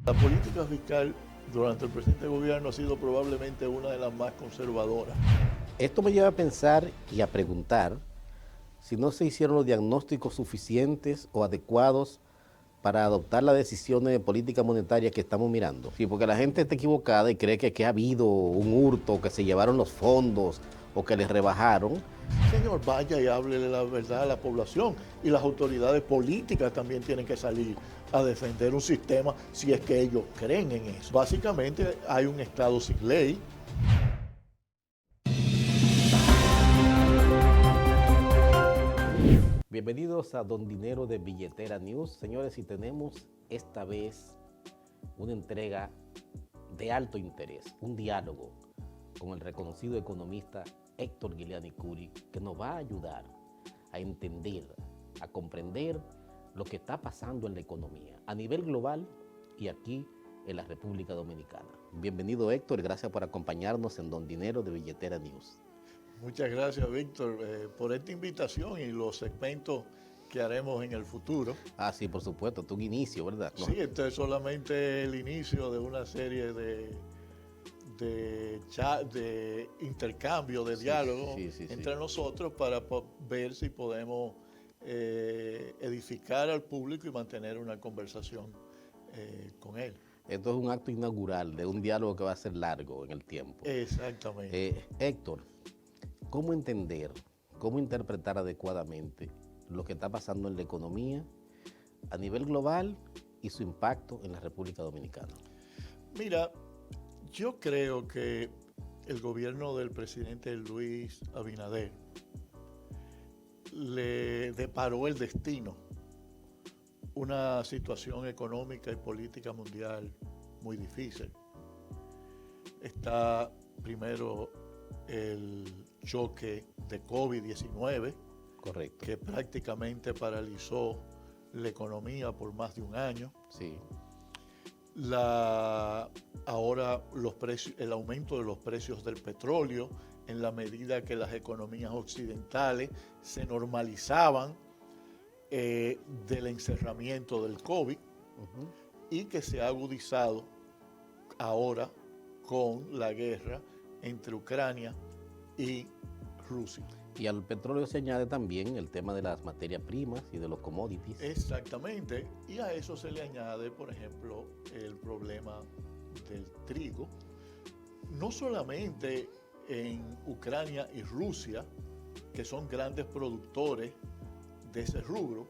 La política fiscal durante el presente gobierno ha sido probablemente una de las más conservadoras. Esto me lleva a pensar y a preguntar si no se hicieron los diagnósticos suficientes o adecuados para adoptar las decisiones de política monetaria que estamos mirando. Sí, porque la gente está equivocada y cree que ha habido un hurto, que se llevaron los fondos o que les rebajaron. Señor, vaya y háblele la verdad a la población, y las autoridades políticas también tienen que salir a defender un sistema si es que ellos creen en eso. Básicamente hay un Estado sin ley. Bienvenidos a Don Dinero de Billetera News. Señores, y tenemos esta vez una entrega de alto interés, un diálogo con el reconocido economista Héctor Guiliani Curi, que nos va a ayudar a entender, a comprender lo que está pasando en la economía a nivel global y aquí en la República Dominicana. Bienvenido, Héctor, y gracias por acompañarnos en Don Dinero de Billetera News. Muchas gracias, Víctor, por esta invitación y los segmentos que haremos en el futuro. Sí, por supuesto, esto es un inicio, ¿verdad? ¿No? Sí, esto es solamente el inicio de una serie de intercambio, de diálogo entre nosotros para ver si podemos edificar al público y mantener una conversación con él. Esto es un acto inaugural de un diálogo que va a ser largo en el tiempo. Exactamente. Héctor, ¿cómo entender, cómo interpretar adecuadamente lo que está pasando en la economía a nivel global y su impacto en la República Dominicana? Mira, yo creo que el gobierno del presidente Luis Abinader le deparó el destino, una situación económica y política mundial muy difícil. Está primero el choque de COVID-19, correcto, que prácticamente paralizó la economía por más de un año. Sí. Ahora el aumento de los precios del petróleo, en la medida que las economías occidentales se normalizaban del encerramiento del COVID, y que se ha agudizado ahora con la guerra entre Ucrania y Rusia. Y al petróleo se añade también el tema de las materias primas y de los commodities. Exactamente, y a eso se le añade, por ejemplo, el problema del trigo. No solamente en Ucrania y Rusia, que son grandes productores de ese rubro,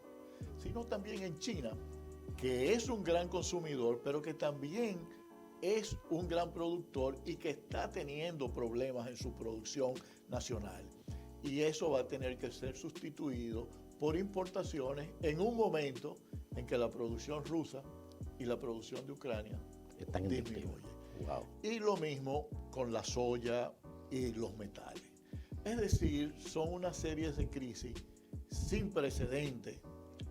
sino también en China, que es un gran consumidor, pero que también es un gran productor y que está teniendo problemas en su producción nacional. Y eso va a tener que ser sustituido por importaciones en un momento en que la producción rusa y la producción de Ucrania están disminuyen. Wow. Y lo mismo con la soya y los metales. Es decir, son una serie de crisis sin precedentes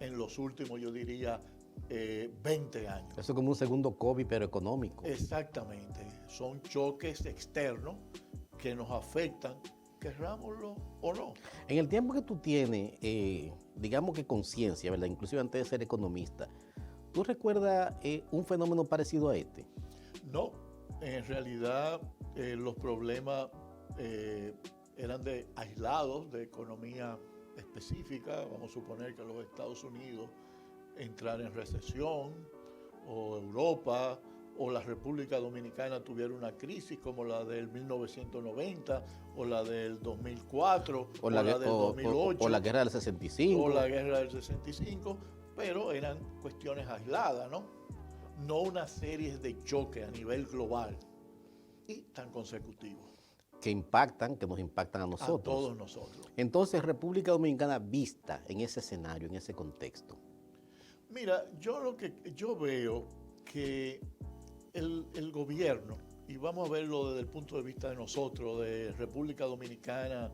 en los últimos, yo diría, 20 años. Eso es como un segundo COVID, pero económico. Exactamente. Son choques externos que nos afectan, querrámoslo o no. En el tiempo que tú tienes, digamos que conciencia, ¿verdad? Inclusive antes de ser economista, ¿tú recuerdas un fenómeno parecido a este? No, en realidad los problemas eran aislados de economía específica. Vamos a suponer que los Estados Unidos entraran en recesión, o Europa, o la República Dominicana tuviera una crisis como la del 1990, o la del 2004, o la del 2008. O la guerra del 65. O la guerra del 65, pero eran cuestiones aisladas, ¿no? No una serie de choques a nivel global y tan consecutivos. Que nos impactan a nosotros. A todos nosotros. Entonces, República Dominicana vista en ese escenario, en ese contexto. Mira, yo veo que el gobierno, y vamos a verlo desde el punto de vista de nosotros, de República Dominicana,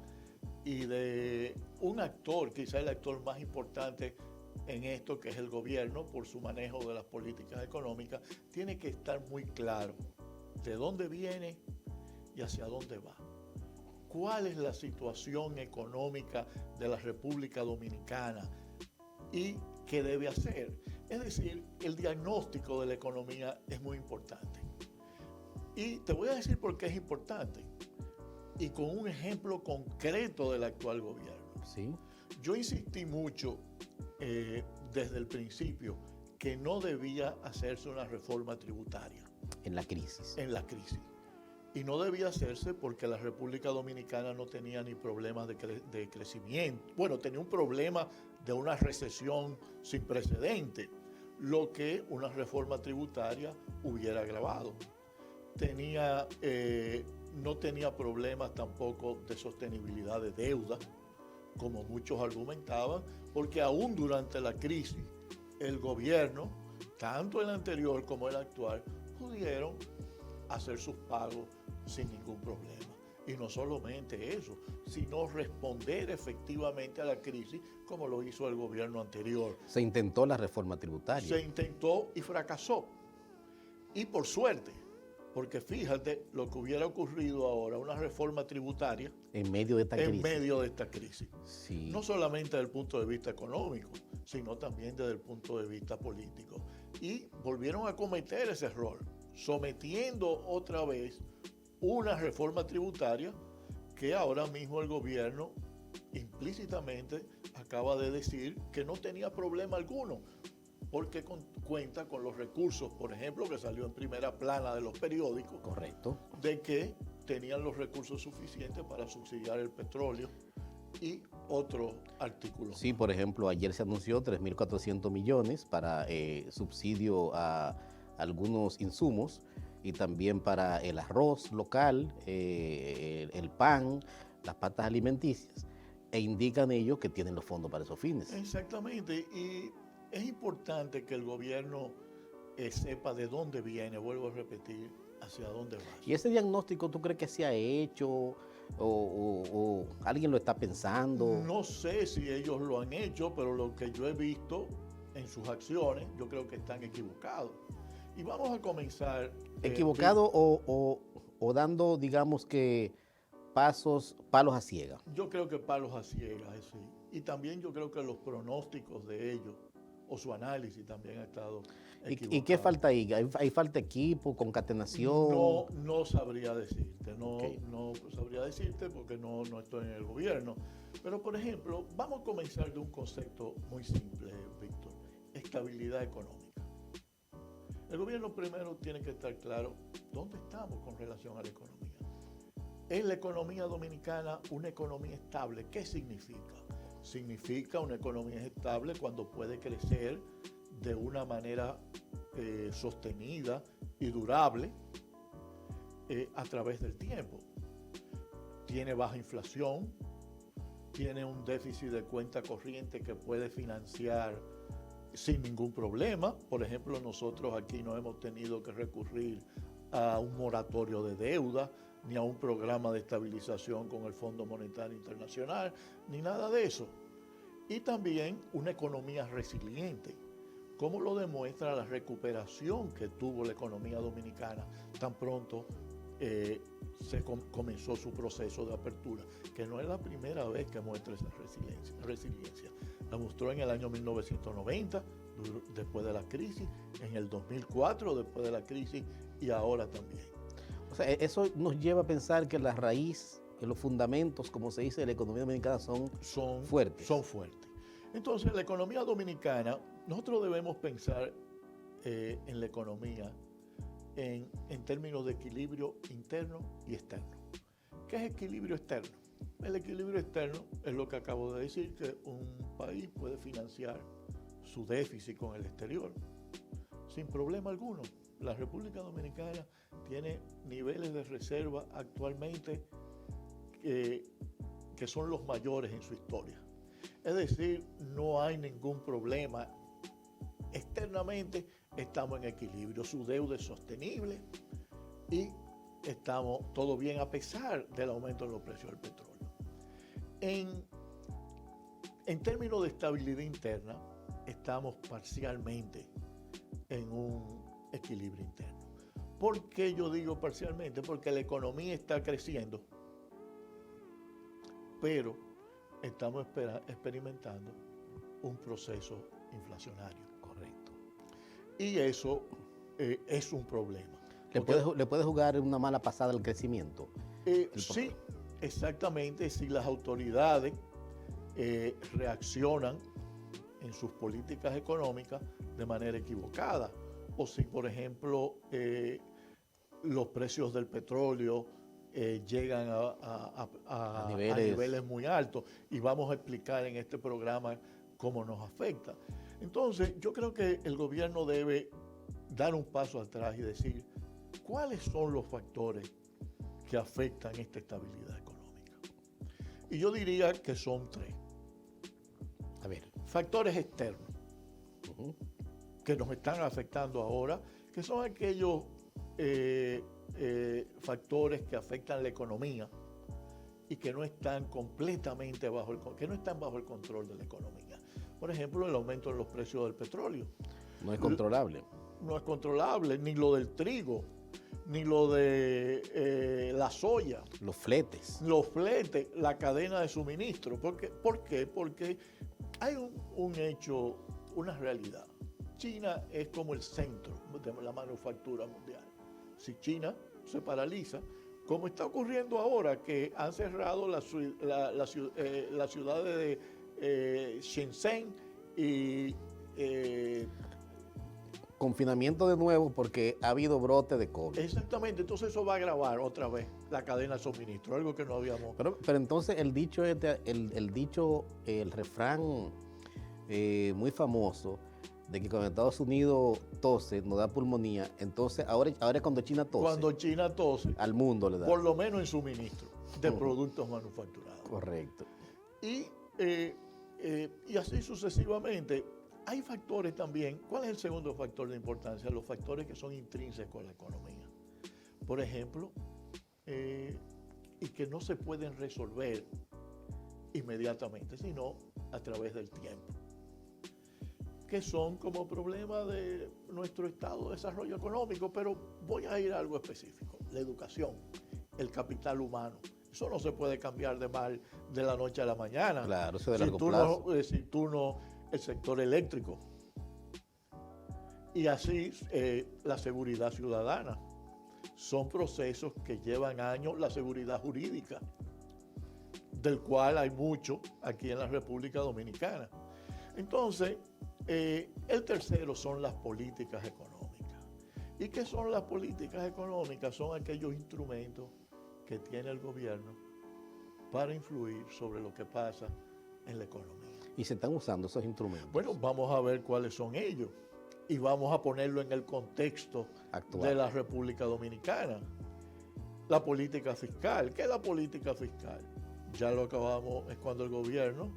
y de un actor, quizá el actor más importante en esto, que es el gobierno, por su manejo de las políticas económicas, tiene que estar muy claro de dónde viene y hacia dónde va. ¿Cuál es la situación económica de la República Dominicana y qué debe hacer? Es decir, el diagnóstico de la economía es muy importante. Y te voy a decir por qué es importante. Y con un ejemplo concreto del actual gobierno. Sí. Yo insistí mucho desde el principio que no debía hacerse una reforma tributaria. En la crisis. En la crisis. Y no debía hacerse porque la República Dominicana no tenía ni problemas de crecimiento. Bueno, tenía un problema de una recesión sin precedente, lo que una reforma tributaria hubiera agravado. No tenía problemas tampoco de sostenibilidad de deuda, como muchos argumentaban, porque aún durante la crisis, el gobierno, tanto el anterior como el actual, pudieron hacer sus pagos sin ningún problema. Y no solamente eso, sino responder efectivamente a la crisis como lo hizo el gobierno anterior. Se intentó la reforma tributaria. Se intentó y fracasó. Y por suerte, porque fíjate lo que hubiera ocurrido ahora, una reforma tributaria en medio de esta crisis. En medio de esta crisis. Sí. No solamente desde el punto de vista económico, sino también desde el punto de vista político. Y volvieron a cometer ese error, sometiendo otra vez una reforma tributaria que ahora mismo el gobierno implícitamente acaba de decir que no tenía problema alguno, porque cuenta con los recursos, por ejemplo, que salió en primera plana de los periódicos. Correcto. De que tenían los recursos suficientes para subsidiar el petróleo y otros artículos. Sí, por ejemplo, ayer se anunció 3.400 millones para subsidio a algunos insumos y también para el arroz local, el pan, las patas alimenticias, e indican ellos que tienen los fondos para esos fines. Exactamente, y es importante que el gobierno sepa de dónde viene, vuelvo a repetir, hacia dónde va. ¿Y ese diagnóstico tú crees que se ha hecho o alguien lo está pensando? No sé si ellos lo han hecho, pero lo que yo he visto en sus acciones, yo creo que están equivocados. Y vamos a comenzar. ¿Equivocado o dando, digamos que, palos a ciegas? Yo creo que palos a ciegas, sí. Y también yo creo que los pronósticos de ellos o su análisis también ha estado equivocado. ¿Y qué falta ahí? ¿Hay falta equipo, concatenación? No sabría decirte, Okay. No sabría decirte porque no estoy en el gobierno. Pero, por ejemplo, vamos a comenzar de un concepto muy simple, Víctor: estabilidad económica. El gobierno primero tiene que estar claro dónde estamos con relación a la economía. ¿Es la economía dominicana una economía estable? ¿Qué significa? Significa una economía estable cuando puede crecer de una manera sostenida y durable a través del tiempo. Tiene baja inflación, tiene un déficit de cuenta corriente que puede financiar sin ningún problema. Por ejemplo, nosotros aquí no hemos tenido que recurrir a un moratorio de deuda, ni a un programa de estabilización con el Fondo Monetario Internacional, ni nada de eso. Y también una economía resiliente, como lo demuestra la recuperación que tuvo la economía dominicana tan pronto comenzó su proceso de apertura, que no es la primera vez que muestra esa resiliencia. La mostró en el año 1990, después de la crisis, en el 2004, después de la crisis, y ahora también. O sea, eso nos lleva a pensar que la raíz, que los fundamentos, como se dice, de la economía dominicana son fuertes. Son fuertes. Entonces, la economía dominicana, nosotros debemos pensar en la economía en términos de equilibrio interno y externo. ¿Qué es equilibrio externo? El equilibrio externo es lo que acabo de decir, que un país puede financiar su déficit con el exterior sin problema alguno. La República Dominicana tiene niveles de reserva actualmente que son los mayores en su historia. Es decir, no hay ningún problema. Externamente estamos en equilibrio, su deuda es sostenible y estamos todo bien a pesar del aumento de los precios del petróleo. En términos de estabilidad interna, estamos parcialmente en un equilibrio interno. ¿Por qué yo digo parcialmente? Porque la economía está creciendo, pero estamos experimentando un proceso inflacionario. Correcto. y eso es un problema. ¿Le puede jugar una mala pasada al crecimiento? Sí, exactamente, si las autoridades reaccionan en sus políticas económicas de manera equivocada, o si, por ejemplo, los precios del petróleo llegan a niveles muy altos, y vamos a explicar en este programa cómo nos afecta. Entonces, yo creo que el gobierno debe dar un paso atrás y decir cuáles son los factores que afectan esta estabilidad económica. Y yo diría que son 3. A ver. Factores externos que nos están afectando ahora, que son aquellos factores que afectan la economía y que no están completamente bajo el control de la economía. Por ejemplo, el aumento de los precios del petróleo. No es controlable. No es controlable, ni lo del trigo, ni lo de la soya. Los fletes. Los fletes, la cadena de suministro. ¿Por qué? Porque hay un hecho, una realidad. China es como el centro de la manufactura mundial. Si China se paraliza, como está ocurriendo ahora, que han cerrado las ciudades de Shenzhen y... confinamiento de nuevo porque ha habido brote de COVID. Exactamente, entonces eso va a agravar otra vez la cadena de suministro, algo que no habíamos... Pero entonces el refrán muy famoso de que cuando Estados Unidos tose, nos da pulmonía, entonces ahora es cuando China tose. Cuando China tose, al mundo le da. Por lo menos en suministro de productos manufacturados. Correcto. Y así sucesivamente. Hay factores también. ¿Cuál es el segundo factor de importancia? Los factores que son intrínsecos a la economía. Por ejemplo, y que no se pueden resolver inmediatamente, sino a través del tiempo, que son como problemas de nuestro estado de desarrollo económico, pero voy a ir a algo específico. La educación, el capital humano. Eso no se puede cambiar de la noche a la mañana. Claro, eso de largo plazo. El sector eléctrico. Y así la seguridad ciudadana. Son procesos que llevan años. La seguridad jurídica, del cual hay mucho aquí en la República Dominicana. Entonces, el tercero son las políticas económicas. ¿Y qué son las políticas económicas? Son aquellos instrumentos que tiene el gobierno para influir sobre lo que pasa en la economía. ¿Y se están usando esos instrumentos? Bueno, vamos a ver cuáles son ellos y vamos a ponerlo en el contexto actual de la República Dominicana. La política fiscal. ¿Qué es la política fiscal? Ya lo acabamos, es cuando el gobierno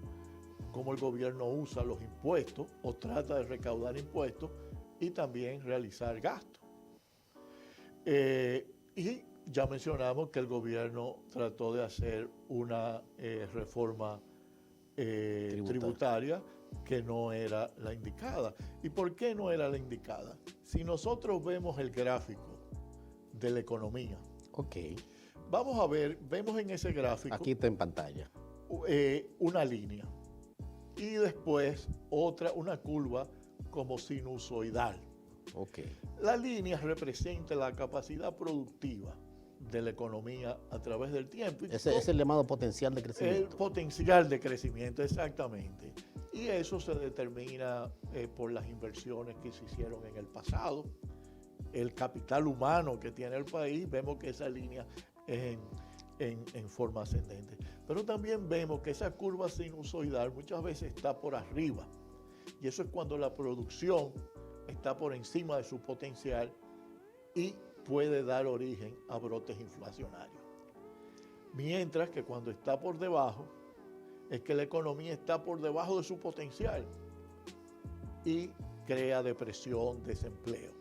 usa los impuestos o trata de recaudar impuestos y también realizar gastos. Y ya mencionamos que el gobierno trató de hacer una reforma tributaria que no era la indicada. ¿Y por qué no era la indicada? Si nosotros vemos el gráfico de la economía, vamos a ver, vemos en ese gráfico, aquí está en pantalla, una línea y después una curva como sinusoidal. La línea representa la capacidad productiva de la economía a través del tiempo. Ese es el llamado potencial de crecimiento. El potencial de crecimiento, exactamente. Y eso se determina por las inversiones que se hicieron en el pasado, el capital humano que tiene el país. Vemos que esa línea es en forma ascendente. Pero también vemos que esa curva sinusoidal muchas veces está por arriba. Y eso es cuando la producción está por encima de su potencial y puede dar origen a brotes inflacionarios. Mientras que cuando está por debajo, es que la economía está por debajo de su potencial y crea depresión, desempleo.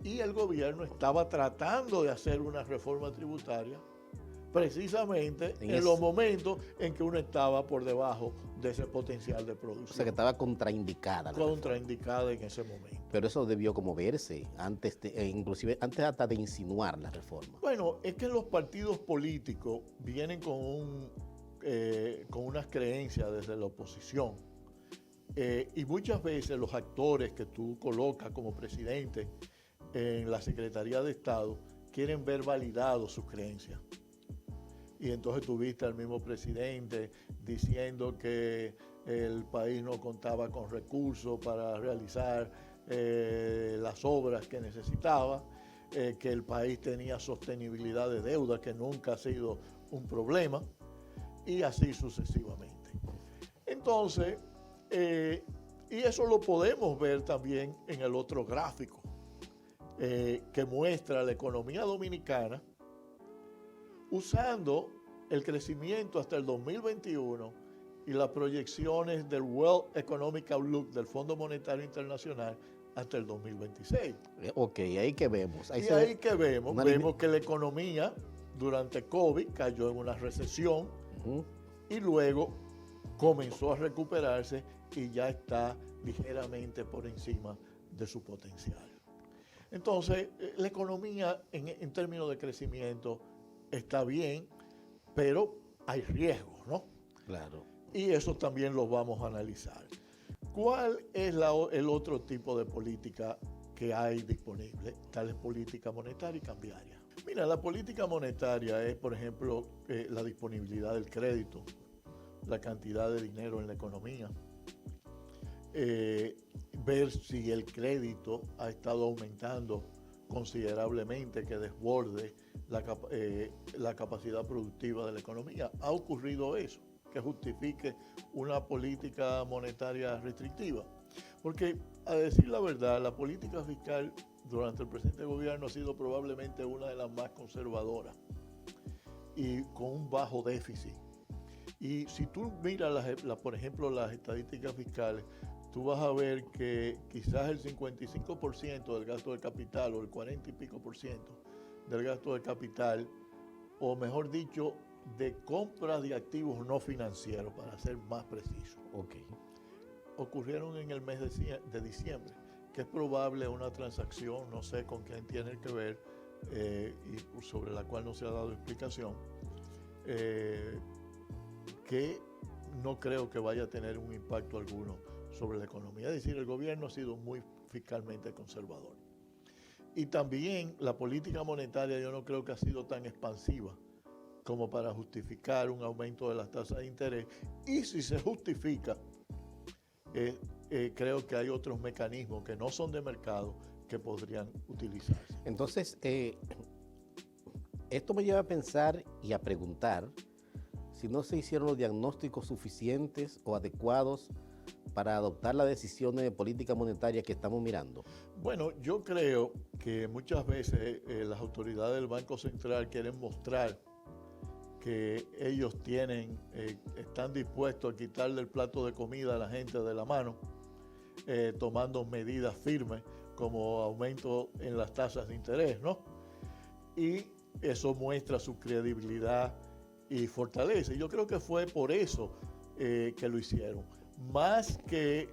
Y el gobierno estaba tratando de hacer una reforma tributaria precisamente en los momentos en que uno estaba por debajo de ese potencial de producción. O sea, que estaba contraindicada. Contraindicada en ese momento. Pero eso debió como verse, inclusive antes hasta de insinuar la reforma. Bueno, es que los partidos políticos vienen con unas creencias desde la oposición Y muchas veces los actores que tú colocas como presidente en la Secretaría de Estado quieren ver validados sus creencias. Y entonces tuviste al mismo presidente diciendo que el país no contaba con recursos para realizar las obras que necesitaba, que el país tenía sostenibilidad de deuda, que nunca ha sido un problema, y así sucesivamente. Entonces, y eso lo podemos ver también en el otro gráfico, que muestra la economía dominicana usando el crecimiento hasta el 2021 y las proyecciones del World Economic Outlook del Fondo Monetario Internacional hasta el 2026. Ok, ahí que vemos. Ahí que vemos que la economía durante COVID cayó en una recesión y luego comenzó a recuperarse y ya está ligeramente por encima de su potencial. Entonces, la economía en términos de crecimiento está bien, pero hay riesgos, ¿no? Claro. Y eso también lo vamos a analizar. ¿Cuál es el otro tipo de política que hay disponible? Tal es política monetaria y cambiaria. Mira, la política monetaria es, por ejemplo, la disponibilidad del crédito, la cantidad de dinero en la economía, ver si el crédito ha estado aumentando considerablemente, que desborde la capacidad productiva de la economía. ¿Ha ocurrido eso que justifique una política monetaria restrictiva? Porque, a decir la verdad, la política fiscal durante el presente gobierno ha sido probablemente una de las más conservadoras y con un bajo déficit. Y si tú miras, por ejemplo, las estadísticas fiscales, tú vas a ver que quizás el 55% del gasto de capital o el 40 y pico por ciento del gasto de capital, o mejor dicho, de compra de activos no financieros, para ser más preciso, ocurrieron en el mes de diciembre, que es probable una transacción, no sé con quién tiene que ver, y sobre la cual no se ha dado explicación, que no creo que vaya a tener un impacto alguno sobre la economía. Es decir, el gobierno ha sido muy fiscalmente conservador. Y también la política monetaria yo no creo que ha sido tan expansiva como para justificar un aumento de las tasas de interés. Y si se justifica, creo que hay otros mecanismos que no son de mercado que podrían utilizarse. Entonces, esto me lleva a pensar y a preguntar si no se hicieron los diagnósticos suficientes o adecuados para adoptar las decisiones de política monetaria que estamos mirando. Bueno, yo creo que muchas veces las autoridades del Banco Central quieren mostrar que ellos están dispuestos a quitarle el plato de comida a la gente de la mano, tomando medidas firmes como aumento en las tasas de interés, ¿no? Y eso muestra su credibilidad y fortaleza. Y yo creo que fue por eso que lo hicieron. Más que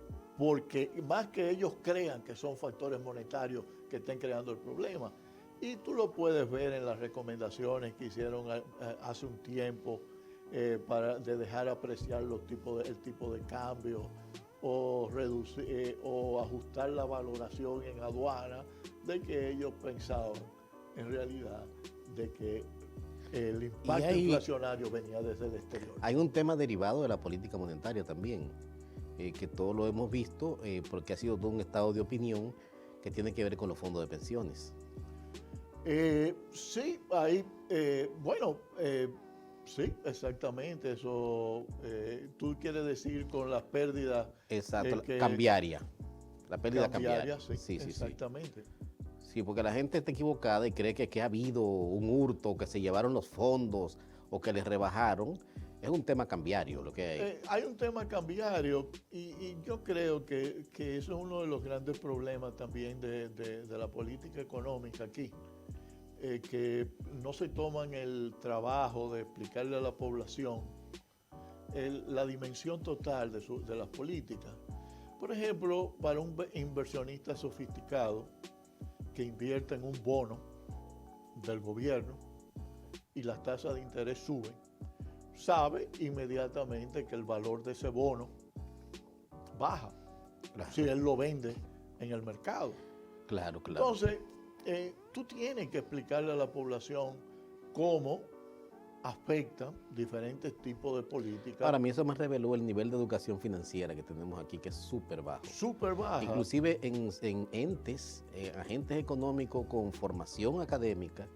ellos crean que son factores monetarios que estén creando el problema. Y tú lo puedes ver en las recomendaciones que hicieron hace un tiempo de dejar apreciar el tipo de cambio o reducir o ajustar la valoración en aduana, de que ellos pensaban en realidad de que el impacto inflacionario venía desde el exterior. Hay un tema derivado de la política monetaria también, que todos lo hemos visto, porque ha sido todo un estado de opinión que tiene que ver con los fondos de pensiones. Sí, sí, exactamente. Eso tú quieres decir con las pérdidas. Exacto, cambiaria. La pérdida cambiaria. Sí, exactamente. Sí, porque la gente está equivocada y cree que ha habido un hurto, que se llevaron los fondos o que les rebajaron. Es un tema cambiario lo que hay. Hay un tema cambiario y yo creo que eso es uno de los grandes problemas también de la política económica aquí, que no se toman el trabajo de explicarle a la población la dimensión total de las políticas. Por ejemplo, para un inversionista sofisticado que invierte en un bono del gobierno y las tasas de interés suben, sabe inmediatamente que el valor de ese bono baja, Claro. si él lo vende en el mercado. Claro, claro. Entonces, tú tienes que explicarle a la población cómo afectan diferentes tipos de políticas. Para mí eso me reveló el nivel de educación financiera que tenemos aquí, que es súper bajo. Súper baja. Inclusive en entes, agentes económicos con formación académica,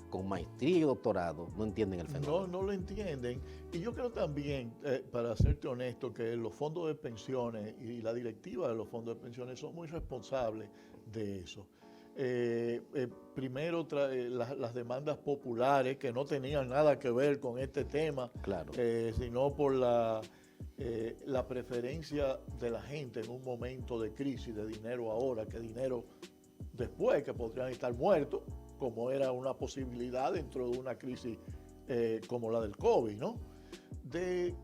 con maestría y doctorado, no entienden el fenómeno. No lo entienden. Y yo creo también, para serte honesto, que los fondos de pensiones y la directiva de los fondos de pensiones son muy responsables de eso. Primero las demandas populares que no tenían nada que ver con este tema, Claro. sino por la preferencia de la gente en un momento de crisis de dinero ahora, que dinero después, que podrían estar muertos, como era una posibilidad dentro de una crisis como la del COVID, ¿no? De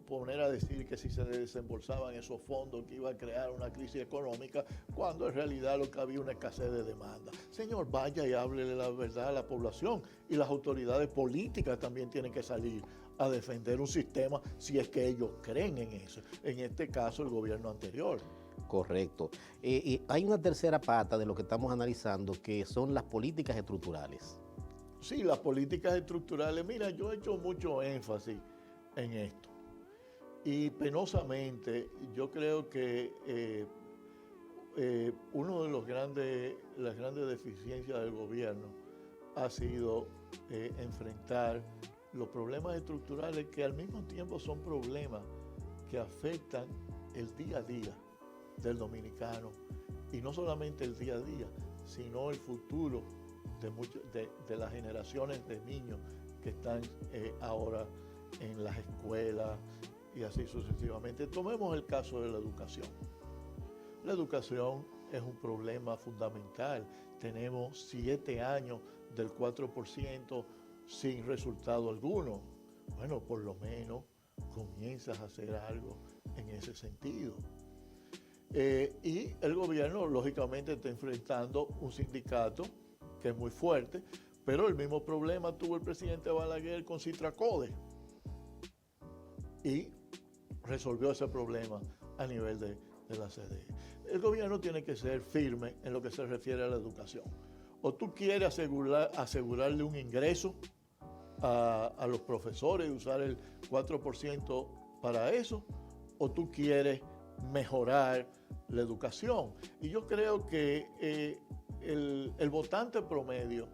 poner a decir que si se desembolsaban esos fondos que iba a crear una crisis económica, cuando en realidad lo que había una escasez de demanda. Señor, vaya y háblele la verdad a la población, y las autoridades políticas también tienen que salir a defender un sistema si es que ellos creen en eso. En este caso, el gobierno anterior. Correcto. Y hay una tercera pata de lo que estamos analizando, que son las políticas estructurales. Sí, las políticas estructurales. Mira, yo he hecho mucho énfasis en esto. Y penosamente, yo creo que uno de las grandes deficiencias del gobierno ha sido enfrentar los problemas estructurales, que al mismo tiempo son problemas que afectan el día a día del dominicano, y no solamente el día a día, sino el futuro de las generaciones de niños que están ahora en las escuelas y así sucesivamente. Tomemos el caso de la educación. La educación es un problema fundamental. Tenemos 7 años del 4% sin resultado alguno. Bueno, por lo menos comienzas a hacer algo en ese sentido. Y el gobierno, lógicamente, está enfrentando un sindicato que es muy fuerte, pero el mismo problema tuvo el presidente Balaguer con Citracode, y resolvió ese problema a nivel de la CDE. El gobierno tiene que ser firme en lo que se refiere a la educación. O tú quieres asegurarle un ingreso a los profesores y usar el 4% para eso, o tú quieres mejorar la educación. Y yo creo que el votante promedio,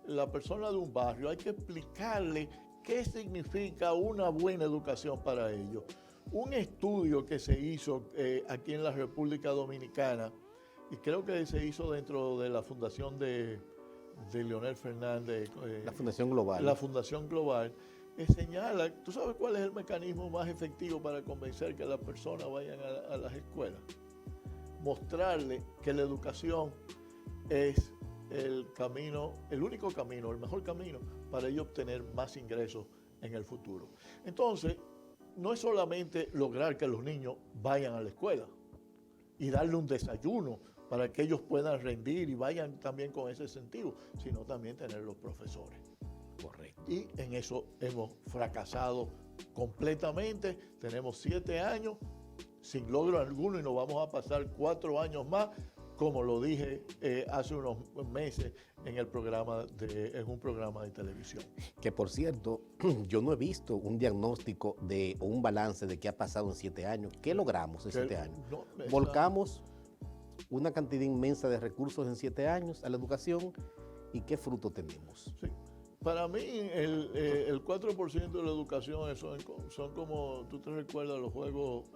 la persona de un barrio, hay que explicarle qué significa una buena educación para ellos. Un estudio que se hizo aquí en la República Dominicana, y creo que se hizo dentro de la fundación de Leonel Fernández. La Fundación Global. La Fundación Global señala, ¿tú sabes cuál es el mecanismo más efectivo para convencer que las personas vayan a las escuelas? Mostrarle que la educación es el único camino, el mejor camino para ellos obtener más ingresos en el futuro. Entonces, no es solamente lograr que los niños vayan a la escuela y darle un desayuno para que ellos puedan rendir y vayan también con ese sentido, sino también tener los profesores. Correcto. Y en eso hemos fracasado completamente. Tenemos 7 años sin logro alguno y nos vamos a pasar 4 años más, como lo dije hace unos meses en un programa de televisión. Que por cierto, yo no he visto un diagnóstico o un balance de qué ha pasado en 7 años. ¿Qué logramos en 7 años? No, Volcamos una cantidad inmensa de recursos en 7 años a la educación, ¿y qué fruto tenemos? Sí. Para mí, el 4% de la educación son como, tú te recuerdas los juegos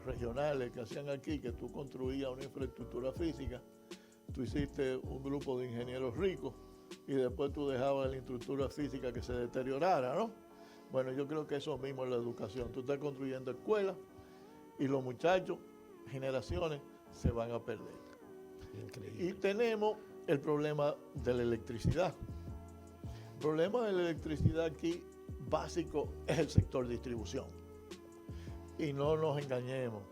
regionales que hacían aquí, que tú construías una infraestructura física, tú hiciste un grupo de ingenieros ricos y después tú dejabas la infraestructura física que se deteriorara, ¿no? Bueno, yo creo que eso mismo es la educación. Tú estás construyendo escuelas y los muchachos, generaciones, se van a perder. Increíble. Y tenemos el problema de la electricidad. El problema de la electricidad aquí básico es el sector distribución. Y no nos engañemos,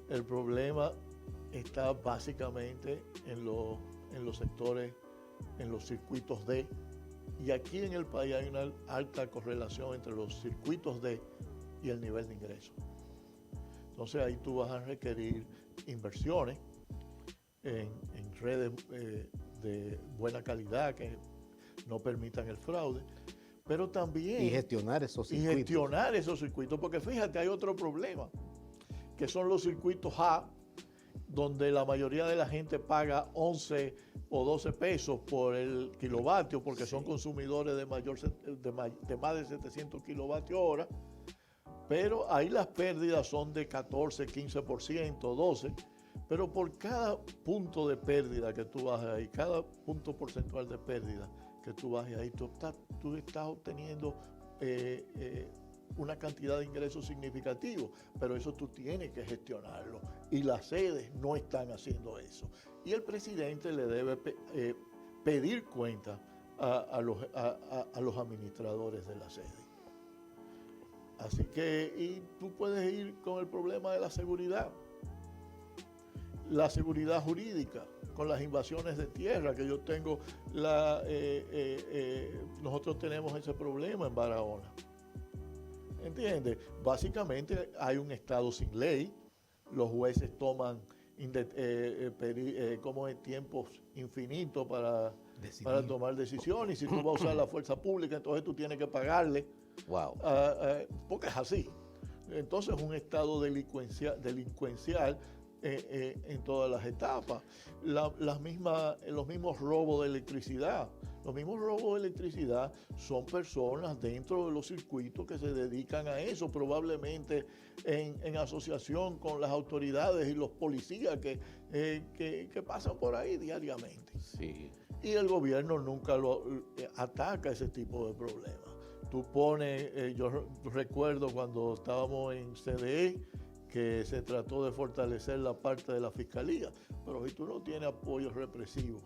el problema está básicamente en los sectores, en los circuitos D. Y aquí en el país hay una alta correlación entre los circuitos D y el nivel de ingreso. Entonces ahí tú vas a requerir inversiones en redes de buena calidad que no permitan el fraude, pero también... Y gestionar esos circuitos. Y gestionar esos circuitos, porque fíjate, hay otro problema, que son los circuitos A, donde la mayoría de la gente paga 11 o 12 pesos por el kilovatio, porque son consumidores de más de 700 kilovatios hora, pero ahí las pérdidas son de 14, 15%, 12%, pero por cada punto de pérdida que tú bajes ahí, cada punto porcentual de pérdida que tú bajes ahí, tú estás obteniendo una cantidad de ingresos significativos, pero eso tú tienes que gestionarlo y las sedes no están haciendo eso. Y el presidente le debe pedir cuenta a los administradores de la sede. Así que, y tú puedes ir con el problema de la seguridad jurídica, con las invasiones de tierra, que yo tengo, nosotros tenemos ese problema en Barahona. ¿Entiendes? Básicamente hay un Estado sin ley, los jueces toman como tiempos infinitos para tomar decisiones, y si tú vas a usar la fuerza pública, entonces tú tienes que pagarle. Wow. Porque es así. Entonces es un estado delincuencial en todas las etapas. Los mismos robos de electricidad. Los mismos robos de electricidad son personas dentro de los circuitos que se dedican a eso, probablemente en asociación con las autoridades y los policías que pasan por ahí diariamente. Sí. Y el gobierno nunca ataca ese tipo de problemas. Tú pones, yo recuerdo cuando estábamos en CDE, que se trató de fortalecer la parte de la fiscalía, pero si tú no tienes apoyo represivo,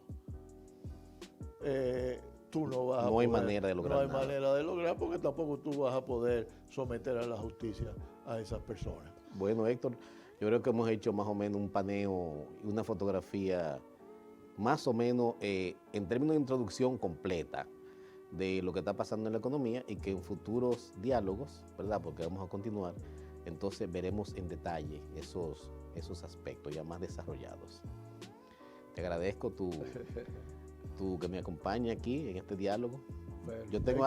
tú no vas a poder. No hay manera de lograr. No hay manera de lograr, porque tampoco tú vas a poder someter a la justicia a esas personas. Bueno, Héctor, yo creo que hemos hecho más o menos un paneo y una fotografía más o menos en términos de introducción completa de lo que está pasando en la economía, y que en futuros diálogos, ¿verdad? Porque vamos a continuar, entonces veremos en detalle esos aspectos ya más desarrollados. Te agradezco tu que me acompañe aquí en este diálogo. Yo tengo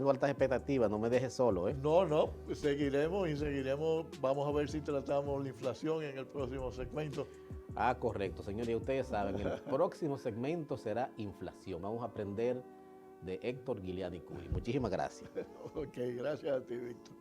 altas expectativas, no me dejes solo, ¿eh? No, seguiremos, vamos a ver si tratamos la inflación en el próximo segmento. Ah, correcto, señores, ustedes saben, el próximo segmento será inflación. Vamos a aprender de Héctor Guiliani Curi. Muchísimas gracias. Ok, gracias a ti, Víctor.